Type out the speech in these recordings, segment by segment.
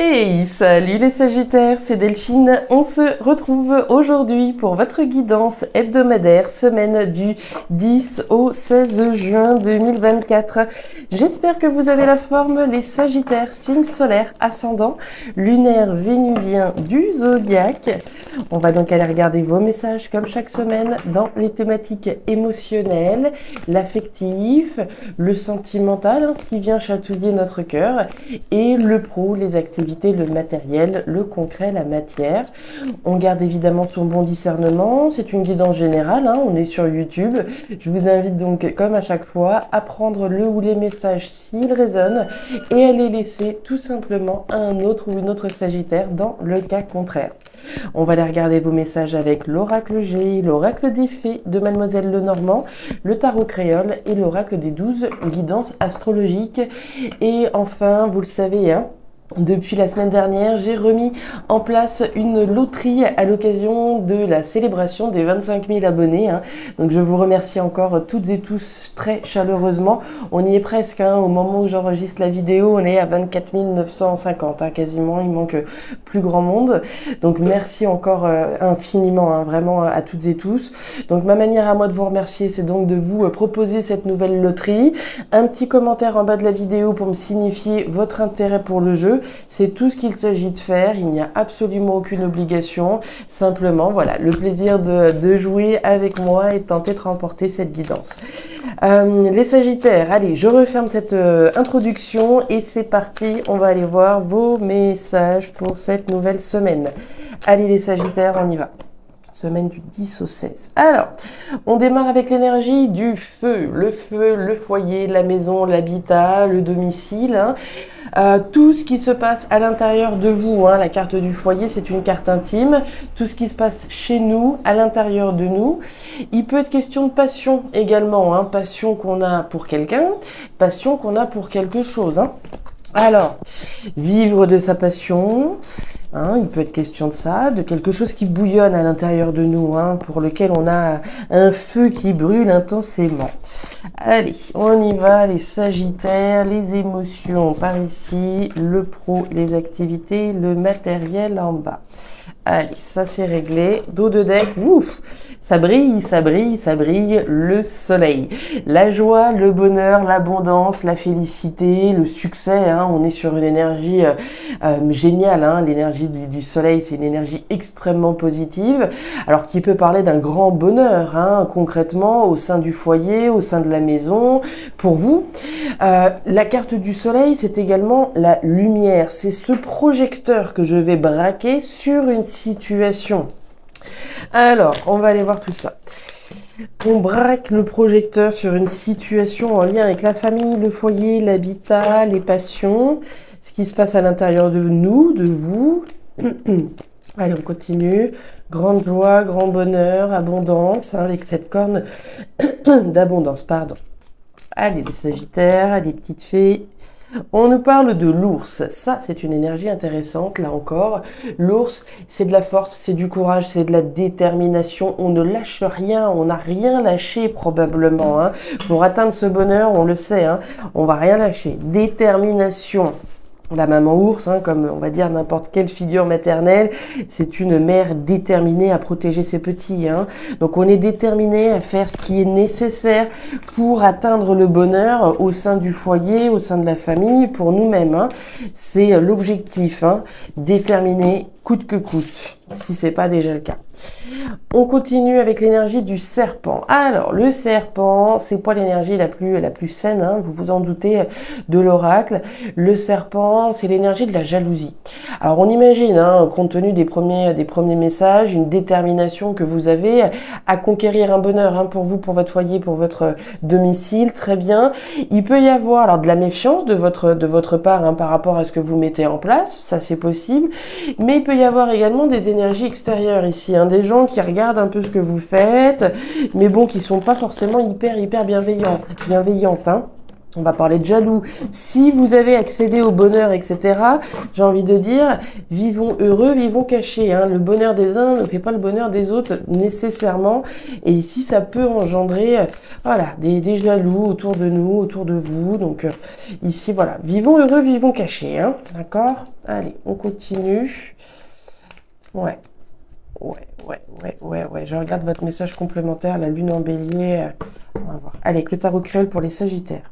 Hey, salut les Sagittaires, c'est Delphine. On se retrouve aujourd'hui pour votre guidance hebdomadaire, semaine du 10 au 16 juin 2024. J'espère que vous avez la forme, les Sagittaires, signe solaire, ascendant, lunaire, vénusien du zodiaque. On va donc aller regarder vos messages comme chaque semaine dans les thématiques émotionnelles, l'affectif, le sentimental, ce qui vient chatouiller notre cœur, et le pro, les activités, le matériel, le concret, la matière. On garde évidemment son bon discernement, c'est une guidance générale, on est sur YouTube. Je vous invite donc, comme à chaque fois, à prendre le ou les messages s'ils résonnent et à les laisser tout simplement à un autre ou une autre Sagittaire dans le cas contraire. On va aller regarder vos messages avec l'oracle G, l'oracle des fées de Mademoiselle Lenormand, le tarot créole et l'oracle des 12 guidances astrologiques. Et enfin, vous le savez, depuis la semaine dernière, j'ai remis en place une loterie à l'occasion de la célébration des 25 000 abonnés. Donc je vous remercie encore toutes et tous très chaleureusement. On y est presque, au moment où j'enregistre la vidéo, on est à 24 950, quasiment, il manque plus grand monde. Donc merci encore infiniment, vraiment à toutes et tous. Donc ma manière à moi de vous remercier, c'est donc de vous proposer cette nouvelle loterie. Un petit commentaire en bas de la vidéo pour me signifier votre intérêt pour le jeu. C'est tout ce qu'il s'agit de faire, il n'y a absolument aucune obligation, simplement voilà, le plaisir de jouer avec moi et de tenter de remporter cette guidance. Les Sagittaires, allez, je referme cette introduction et c'est parti, on va aller voir vos messages pour cette nouvelle semaine. Allez les Sagittaires, on y va. Semaine du 10 au 16. Alors, on démarre avec l'énergie du feu, le foyer, la maison, l'habitat, le domicile, tout ce qui se passe à l'intérieur de vous. La carte du foyer, c'est une carte intime. Tout ce qui se passe chez nous, à l'intérieur de nous. Il peut être question de passion également, passion qu'on a pour quelqu'un, passion qu'on a pour quelque chose. Alors, vivre de sa passion, il peut être question de ça, de quelque chose qui bouillonne à l'intérieur de nous, pour lequel on a un feu qui brûle intensément. Allez, on y va, les Sagittaires, les émotions par ici, le pro, les activités, le matériel en bas. Allez, ça c'est réglé. Dos de deck, ouf, ça brille, ça brille, ça brille, le soleil. La joie, le bonheur, l'abondance, la félicité, le succès, on est sur une énergie géniale, l'énergie du soleil, c'est une énergie extrêmement positive, alors qui peut parler d'un grand bonheur, concrètement, au sein du foyer, au sein de la maison, pour vous. La carte du soleil, c'est également la lumière, c'est ce projecteur que je vais braquer sur une situation. Alors, on va aller voir tout ça. On braque le projecteur sur une situation en lien avec la famille, le foyer, l'habitat, les passions, ce qui se passe à l'intérieur de nous, de vous. Allez, on continue. Grande joie, grand bonheur, abondance, avec cette corne d'abondance, pardon. Allez, les Sagittaires, les petites fées. On nous parle de l'ours, ça c'est une énergie intéressante, là encore. L'ours, c'est de la force, c'est du courage, c'est de la détermination, on ne lâche rien, on n'a rien lâché probablement. Pour atteindre ce bonheur, on le sait, on va rien lâcher. Détermination. La maman ours, comme on va dire n'importe quelle figure maternelle, c'est une mère déterminée à protéger ses petits. Donc on est déterminé à faire ce qui est nécessaire pour atteindre le bonheur au sein du foyer, au sein de la famille, pour nous-mêmes. C'est l'objectif, déterminé coûte que coûte, si c'est pas déjà le cas. On continue avec l'énergie du serpent. Alors, le serpent, c'est pas l'énergie la plus saine, vous vous en doutez, de l'oracle. Le serpent, c'est l'énergie de la jalousie. Alors, on imagine, compte tenu des premiers messages, une détermination que vous avez à conquérir un bonheur, pour vous, pour votre foyer, pour votre domicile, très bien. Il peut y avoir, alors, de la méfiance de votre part, par rapport à ce que vous mettez en place, ça c'est possible, mais il peut y avoir également des énergies extérieures ici, des gens qui regardent un peu ce que vous faites, mais bon, qui sont pas forcément hyper bienveillantes. On va parler de jaloux. Si vous avez accédé au bonheur, etc., j'ai envie de dire, vivons heureux, vivons cachés. Hein. Le bonheur des uns ne fait pas le bonheur des autres nécessairement. Et ici, ça peut engendrer voilà, des jaloux autour de nous, autour de vous. Donc ici, voilà, vivons heureux, vivons cachés. Hein. D'accord? Allez, on continue. Ouais. Ouais. Je regarde votre message complémentaire, la lune en bélier. On va voir. Allez, le tarot créole pour les sagittaires.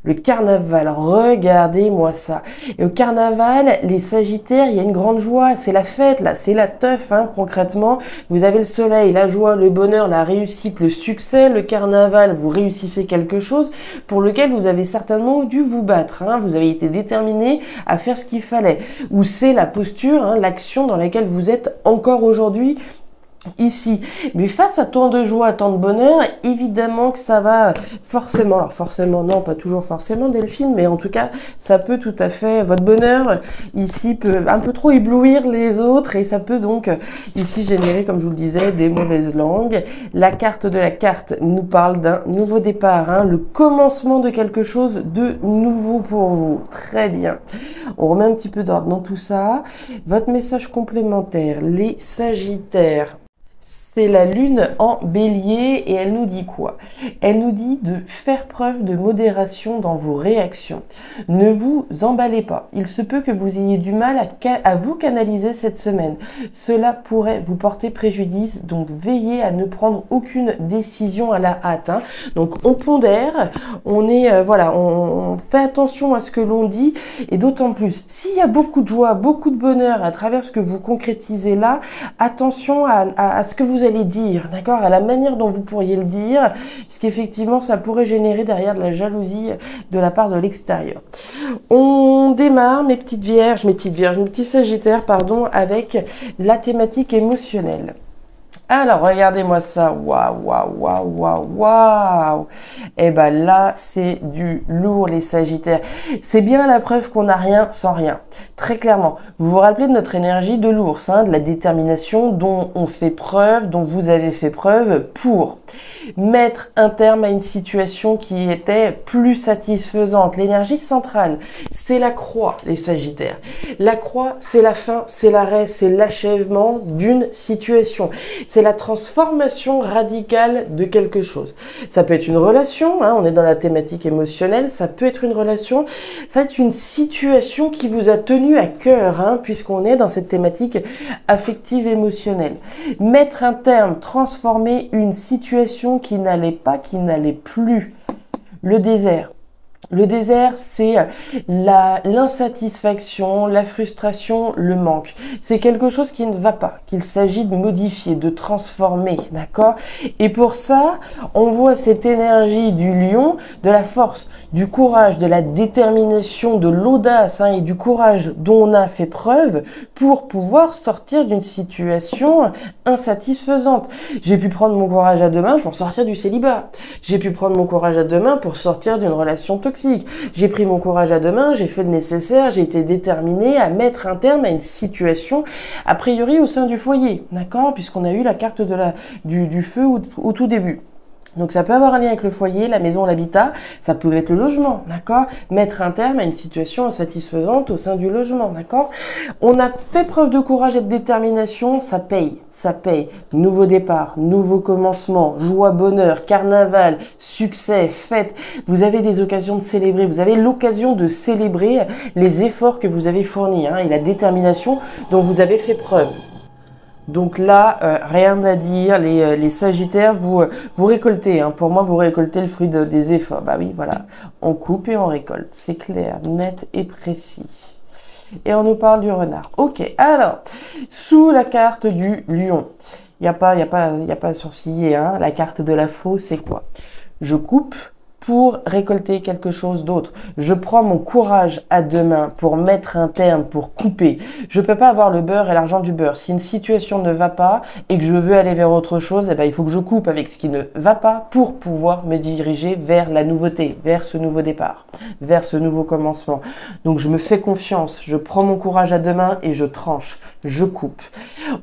Le carnaval, regardez-moi ça. Et au carnaval, les sagittaires, il y a une grande joie. C'est la fête, là, c'est la teuf, hein, concrètement. Vous avez le soleil, la joie, le bonheur, la réussite, le succès. Le carnaval, vous réussissez quelque chose pour lequel vous avez certainement dû vous battre. Hein. Vous avez été déterminé à faire ce qu'il fallait. Ou c'est la posture, hein, l'action dans laquelle vous êtes encore aujourd'hui ici. Mais face à tant de joie, tant de bonheur, évidemment que ça va forcément, alors forcément non, pas toujours forcément Delphine, mais en tout cas, ça peut tout à fait, votre bonheur ici peut un peu trop éblouir les autres et ça peut donc ici générer, comme je vous le disais, des mauvaises langues. La carte de la carte nous parle d'un nouveau départ, hein, le commencement de quelque chose de nouveau pour vous. Très bien. On remet un petit peu d'ordre dans tout ça. Votre message complémentaire, les sagittaires. C'est la lune en bélier et elle nous dit quoi? Elle nous dit de faire preuve de modération dans vos réactions. Ne vous emballez pas. Il se peut que vous ayez du mal à vous canaliser cette semaine. Cela pourrait vous porter préjudice, donc veillez à ne prendre aucune décision à la hâte. Hein. Donc on pondère, on est voilà, on fait attention à ce que l'on dit et d'autant plus s'il y a beaucoup de joie, beaucoup de bonheur à travers ce que vous concrétisez là, attention à ce que vous allez dire, d'accord, à la manière dont vous pourriez le dire, puisqu'effectivement ça pourrait générer derrière de la jalousie de la part de l'extérieur. On démarre mes petits sagittaires, pardon, avec la thématique émotionnelle. Alors, regardez-moi ça. Waouh. Et ben là, c'est du lourd, les sagittaires. C'est bien la preuve qu'on n'a rien sans rien. Très clairement. Vous vous rappelez de notre énergie de l'ours, hein, de la détermination dont on fait preuve, dont vous avez fait preuve pour mettre un terme à une situation qui était plus satisfaisante. L'énergie centrale, c'est la croix, les sagittaires. La croix, c'est la fin, c'est l'arrêt, c'est l'achèvement d'une situation. C'est la transformation radicale de quelque chose. Ça peut être une relation, hein, on est dans la thématique émotionnelle, ça peut être une relation, ça peut être une situation qui vous a tenu à cœur, hein, puisqu'on est dans cette thématique affective émotionnelle. Mettre un terme, transformer une situation qui n'allait pas, qui n'allait plus. Le désert. Le désert, c'est l'insatisfaction, la frustration, le manque. C'est quelque chose qui ne va pas, qu'il s'agit de modifier, de transformer, d'accord? Et pour ça, on voit cette énergie du lion, de la force, du courage, de la détermination, de l'audace, hein, et du courage dont on a fait preuve pour pouvoir sortir d'une situation insatisfaisante. J'ai pu prendre mon courage à deux mains pour sortir du célibat. J'ai pu prendre mon courage à deux mains pour sortir d'une relation toxique. J'ai pris mon courage à deux mains, j'ai fait le nécessaire, j'ai été déterminée à mettre un terme à une situation, a priori au sein du foyer, d'accord? Puisqu'on a eu la carte de du feu au tout début. Donc ça peut avoir un lien avec le foyer, la maison, l'habitat, ça peut être le logement, d'accord? Mettre un terme à une situation insatisfaisante au sein du logement, d'accord? On a fait preuve de courage et de détermination, ça paye, ça paye. Nouveau départ, nouveau commencement, joie, bonheur, carnaval, succès, fête. Vous avez des occasions de célébrer, vous avez l'occasion de célébrer les efforts que vous avez fournis, hein, et la détermination dont vous avez fait preuve. Donc là, rien à dire, les sagittaires, vous récoltez, hein. Pour moi, vous récoltez le fruit des efforts. Bah oui, voilà, on coupe et on récolte, c'est clair, net et précis. Et on nous parle du renard. Ok, alors, sous la carte du lion, il n'y a pas à sourciller, hein. La carte de la faux, c'est quoi? Je coupe pour récolter quelque chose d'autre. Je prends mon courage à deux mains pour mettre un terme, pour couper. Je peux pas avoir le beurre et l'argent du beurre. Si une situation ne va pas et que je veux aller vers autre chose, eh ben, il faut que je coupe avec ce qui ne va pas pour pouvoir me diriger vers la nouveauté, vers ce nouveau départ, vers ce nouveau commencement. Donc je me fais confiance, je prends mon courage à deux mains et je tranche, je coupe.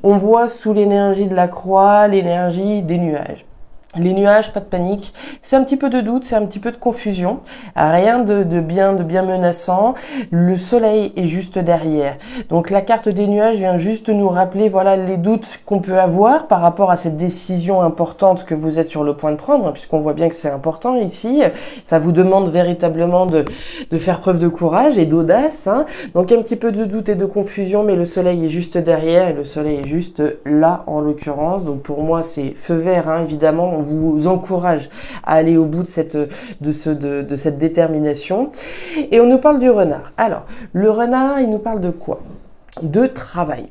On voit sous l'énergie de la croix, l'énergie des nuages. Les nuages, pas de panique, c'est un petit peu de doute, c'est un petit peu de confusion, rien de bien menaçant. Le soleil est juste derrière. Donc la carte des nuages vient juste nous rappeler voilà les doutes qu'on peut avoir par rapport à cette décision importante que vous êtes sur le point de prendre, hein, puisqu'on voit bien que c'est important ici. Ça vous demande véritablement de faire preuve de courage et d'audace, hein. Donc un petit peu de doute et de confusion, mais le soleil est juste derrière et le soleil est juste là en l'occurrence. Donc pour moi c'est feu vert, hein, évidemment. On vous encourage à aller au bout de cette détermination. Et on nous parle du renard. Alors, le renard, il nous parle de quoi? De travail.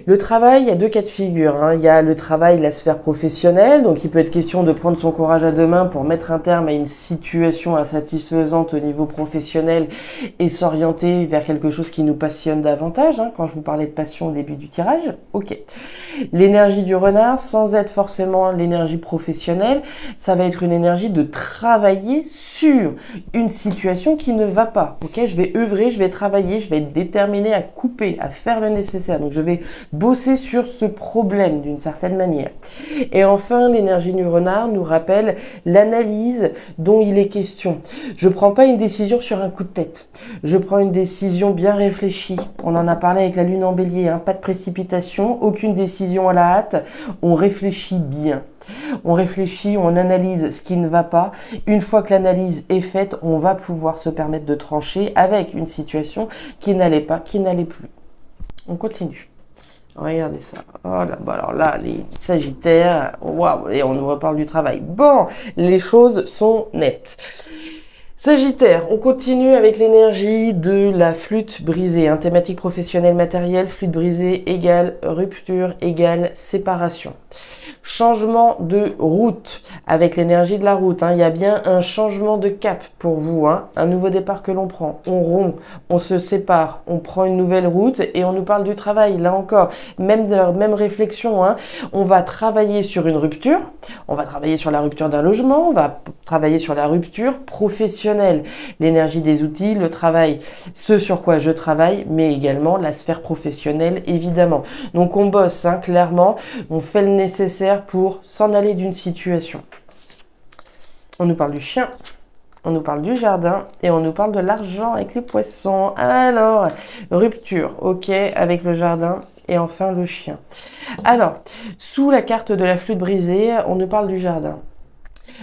Le travail, il y a deux cas de figure, hein. Il y a le travail, la sphère professionnelle, donc il peut être question de prendre son courage à deux mains pour mettre un terme à une situation insatisfaisante au niveau professionnel et s'orienter vers quelque chose qui nous passionne davantage, hein. Quand je vous parlais de passion au début du tirage, ok. L'énergie du renard, sans être forcément l'énergie professionnelle, ça va être une énergie de travailler sur une situation qui ne va pas, ok. Je vais œuvrer, je vais travailler, je vais être déterminé à couper, à faire le nécessaire. Donc je vais bosser sur ce problème d'une certaine manière. Et enfin, l'énergie du renard nous rappelle l'analyse dont il est question. Je ne prends pas une décision sur un coup de tête. Je prends une décision bien réfléchie. On en a parlé avec la lune en bélier, hein. Pas de précipitation, aucune décision à la hâte. On réfléchit bien. On réfléchit, on analyse ce qui ne va pas. Une fois que l'analyse est faite, on va pouvoir se permettre de trancher avec une situation qui n'allait pas, qui n'allait plus. On continue. Regardez ça. Oh là, bah alors là, les Sagittaires, waouh, et on nous reparle du travail. Bon, les choses sont nettes. Sagittaire, on continue avec l'énergie de la flûte brisée, hein, thématique professionnelle matérielle, flûte brisée égale rupture égale séparation. Changement de route avec l'énergie de la route, hein. Il y a bien un changement de cap pour vous, hein. Un nouveau départ que l'on prend. On rompt, on se sépare, on prend une nouvelle route et on nous parle du travail. Là encore, même réflexion, hein. On va travailler sur une rupture, on va travailler sur la rupture d'un logement, on va travailler sur la rupture professionnelle. L'énergie des outils, le travail, ce sur quoi je travaille, mais également la sphère professionnelle, évidemment. Donc on bosse, hein, clairement, on fait le nécessaire pour s'en aller d'une situation. On nous parle du chien, on nous parle du jardin et on nous parle de l'argent avec les poissons. Alors, rupture, ok, avec le jardin et enfin le chien. Alors, sous la carte de la flûte brisée, on nous parle du jardin.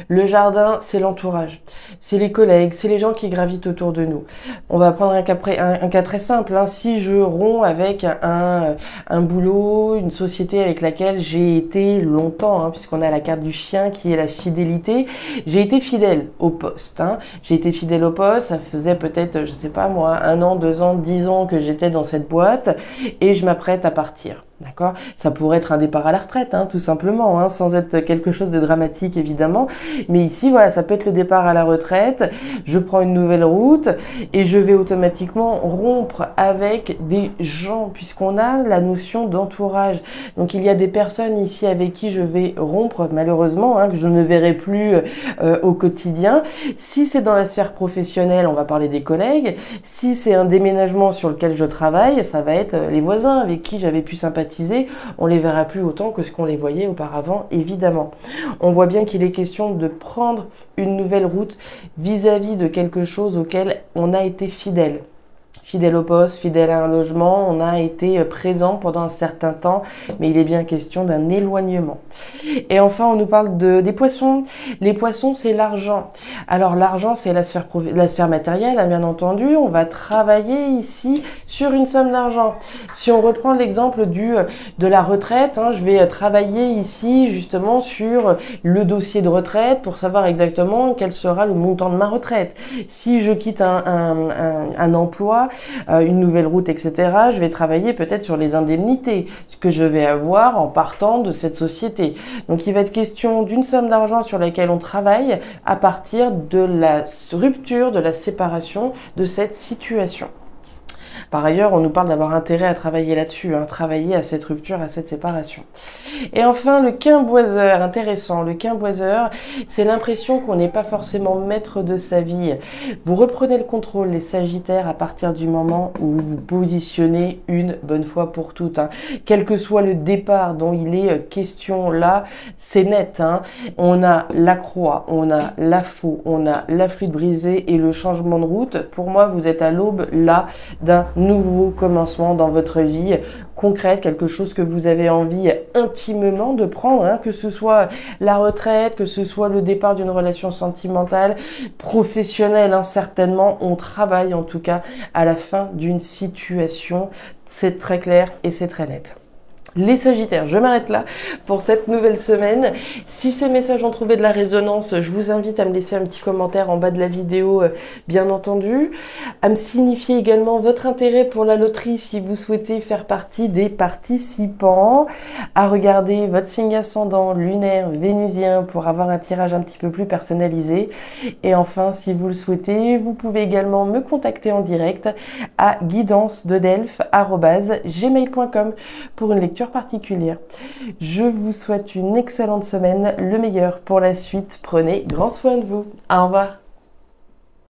Le jardin, c'est l'entourage, c'est les collègues, c'est les gens qui gravitent autour de nous. On va prendre un cas très simple, hein. Si je romps avec un boulot, une société avec laquelle j'ai été longtemps, hein, puisqu'on a la carte du chien qui est la fidélité, j'ai été fidèle au poste, hein. J'ai été fidèle au poste, ça faisait peut-être, je sais pas moi, 1 an, 2 ans, 10 ans que j'étais dans cette boîte et je m'apprête à partir. D'accord? Ça pourrait être un départ à la retraite, hein, tout simplement, hein, sans être quelque chose de dramatique, évidemment. Mais ici, voilà, ça peut être le départ à la retraite. Je prends une nouvelle route et je vais automatiquement rompre avec des gens, puisqu'on a la notion d'entourage. Donc, il y a des personnes ici avec qui je vais rompre, malheureusement, hein, que je ne verrai plus au quotidien. Si c'est dans la sphère professionnelle, on va parler des collègues. Si c'est un déménagement sur lequel je travaille, ça va être les voisins avec qui j'avais pu sympathiser. On les verra plus autant que ce qu'on les voyait auparavant, évidemment. On voit bien qu'il est question de prendre une nouvelle route vis-à-vis de quelque chose auquel on a été fidèle. Fidèle au poste, fidèle à un logement, on a été présent pendant un certain temps, mais il est bien question d'un éloignement. Et enfin, on nous parle des poissons. Les poissons, c'est l'argent. Alors l'argent, c'est la sphère matérielle, hein, bien entendu. On va travailler ici sur une somme d'argent. Si on reprend l'exemple de la retraite, hein, je vais travailler ici justement sur le dossier de retraite pour savoir exactement quel sera le montant de ma retraite. Si je quitte un emploi, une nouvelle route, etc., je vais travailler peut-être sur les indemnités, ce que je vais avoir en partant de cette société. Donc il va être question d'une somme d'argent sur laquelle on travaille à partir de la rupture, de la séparation de cette situation. Par ailleurs, on nous parle d'avoir intérêt à travailler là-dessus, hein, travailler à cette rupture, à cette séparation. Et enfin, le quinboiseur, intéressant. Le quinboiseur, c'est l'impression qu'on n'est pas forcément maître de sa vie. Vous reprenez le contrôle, les Sagittaires, à partir du moment où vous positionnez une bonne fois pour toutes. Hein. Quel que soit le départ dont il est question là, c'est net. Hein. On a la croix, on a la faux, on a la flûte brisée et le changement de route. Pour moi, vous êtes à l'aube là d'un nouveau commencement dans votre vie concrète, quelque chose que vous avez envie intimement de prendre, hein, que ce soit la retraite, que ce soit le départ d'une relation sentimentale, professionnelle, hein, certainement. On travaille en tout cas à la fin d'une situation. C'est très clair et c'est très net. Les Sagittaires, je m'arrête là pour cette nouvelle semaine. Si ces messages ont trouvé de la résonance, je vous invite à me laisser un petit commentaire en bas de la vidéo, bien entendu. À me signifier également votre intérêt pour la loterie si vous souhaitez faire partie des participants. À regarder votre signe ascendant, lunaire, vénusien pour avoir un tirage un petit peu plus personnalisé. Et enfin, si vous le souhaitez, vous pouvez également me contacter en direct à guidancededelphes@gmail.com pour une lecture particulière. Je vous souhaite une excellente semaine, le meilleur pour la suite. Prenez grand soin de vous. Au revoir.